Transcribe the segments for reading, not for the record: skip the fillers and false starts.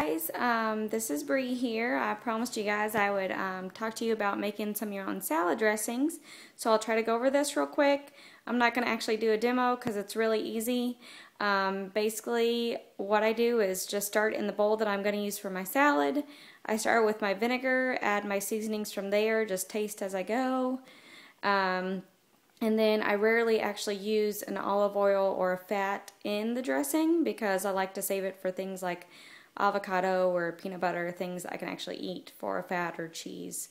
guys, this is Bree here. I promised you guys I would talk to you about making some of your own salad dressings. So I'll try to go over this real quick. I'm not going to actually do a demo because it's really easy. Basically what I do is just start in the bowl that I'm going to use for my salad. I start with my vinegar, add my seasonings from there, just taste as I go. And then I rarely actually use an olive oil or a fat in the dressing because I like to save it for things like avocado or peanut butter, things I can actually eat for a fat or cheese.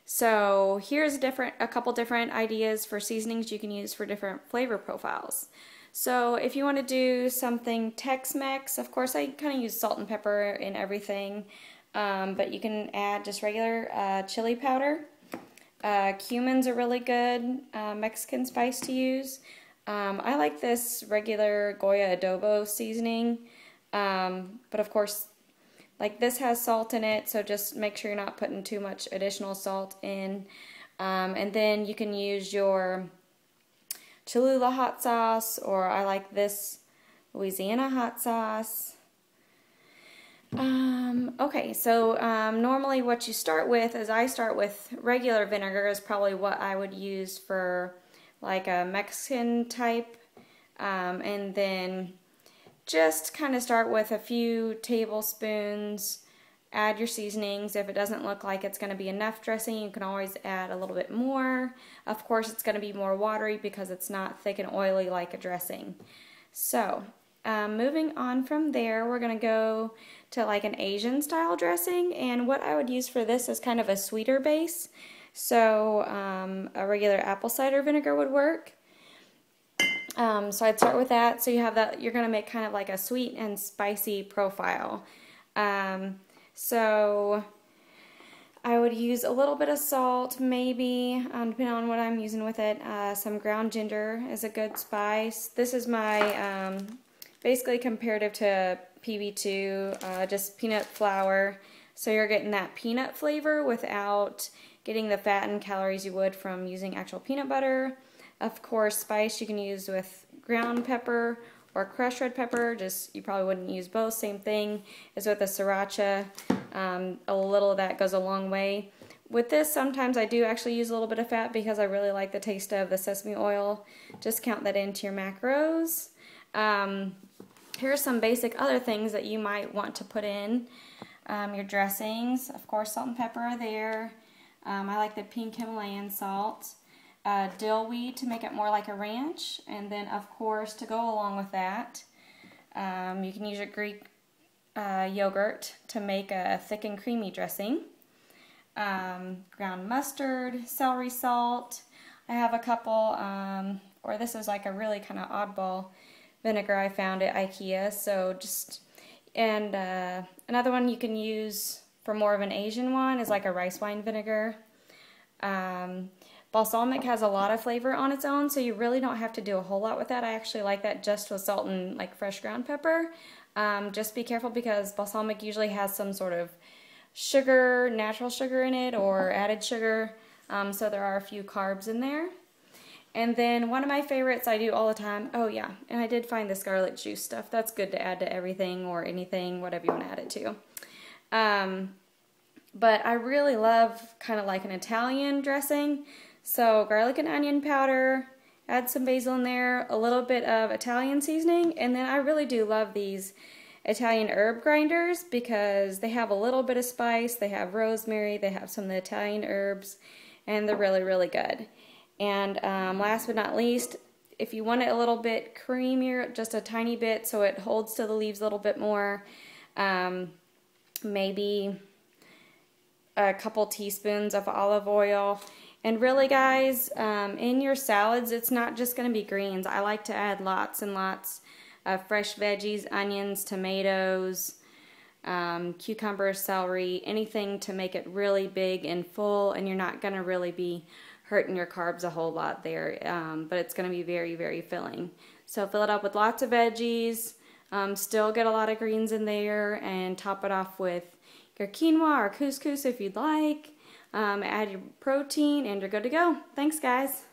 So here's a couple different ideas for seasonings you can use for different flavor profiles. So if you want to do something Tex-Mex, of course I kind of use salt and pepper in everything, but you can add just regular chili powder. Cumin's a really good Mexican spice to use. I like this regular Goya adobo seasoning, but of course, like this has salt in it, so just make sure you're not putting too much additional salt in. And then you can use your Cholula hot sauce, or I like this Louisiana hot sauce. Okay, so normally what you start with is I start with regular vinegar is probably what I would use for like a Mexican type, and then just kind of start with a few tablespoons, add your seasonings. If it doesn't look like it's going to be enough dressing, you can always add a little bit more. Of course it's going to be more watery because it's not thick and oily like a dressing. So moving on from there, we're going to go to like an Asian style dressing, and what I would use for this is kind of a sweeter base. So a regular apple cider vinegar would work. So I'd start with that. So you have that, you're going to make kind of like a sweet and spicy profile. So I would use a little bit of salt, maybe, depending on what I'm using with it. Some ground ginger is a good spice. This is my basically comparative to PB2, just peanut flour. So you're getting that peanut flavor without getting the fat and calories you would from using actual peanut butter. Of course, spice you can use with ground pepper or crushed red pepper. Just, you probably wouldn't use both. Same thing as with the sriracha. A little of that goes a long way. With this, sometimes I do actually use a little bit of fat because I really like the taste of the sesame oil. Just count that into your macros. Here are some basic other things that you might want to put in your dressings. Of course, salt and pepper are there. I like the pink Himalayan salt. Dill weed to make it more like a ranch. And then, of course, to go along with that, you can use your Greek yogurt to make a thick and creamy dressing. Ground mustard, celery salt. I have a couple, or this is like a really kind of oddball vinegar I found at IKEA. So just, and another one you can use for more of an Asian one is like a rice wine vinegar. Balsamic has a lot of flavor on its own, so you really don't have to do a whole lot with that. I actually like that just with salt and like fresh ground pepper. Just be careful because balsamic usually has some sort of sugar, natural sugar in it, or added sugar, so there are a few carbs in there. And then one of my favorites I do all the time, oh yeah, and I did find this garlic juice stuff. That's good to add to everything or anything, whatever you want to add it to. But I really love kind of like an Italian dressing. So garlic and onion powder, add some basil in there, a little bit of Italian seasoning, and then I really do love these Italian herb grinders because they have a little bit of spice, they have rosemary, they have some of the Italian herbs, and they're really, really good. And last but not least, if you want it a little bit creamier, just a tiny bit so it holds to the leaves a little bit more, maybe a couple teaspoons of olive oil. And really guys, in your salads, it's not just going to be greens. I like to add lots and lots of fresh veggies, onions, tomatoes, cucumbers, celery, anything to make it really big and full, and you're not going to really be hurting your carbs a whole lot there, but it's going to be very, very filling. So fill it up with lots of veggies, still get a lot of greens in there, and top it off with your quinoa or couscous if you'd like. Add your protein and you're good to go. Thanks guys.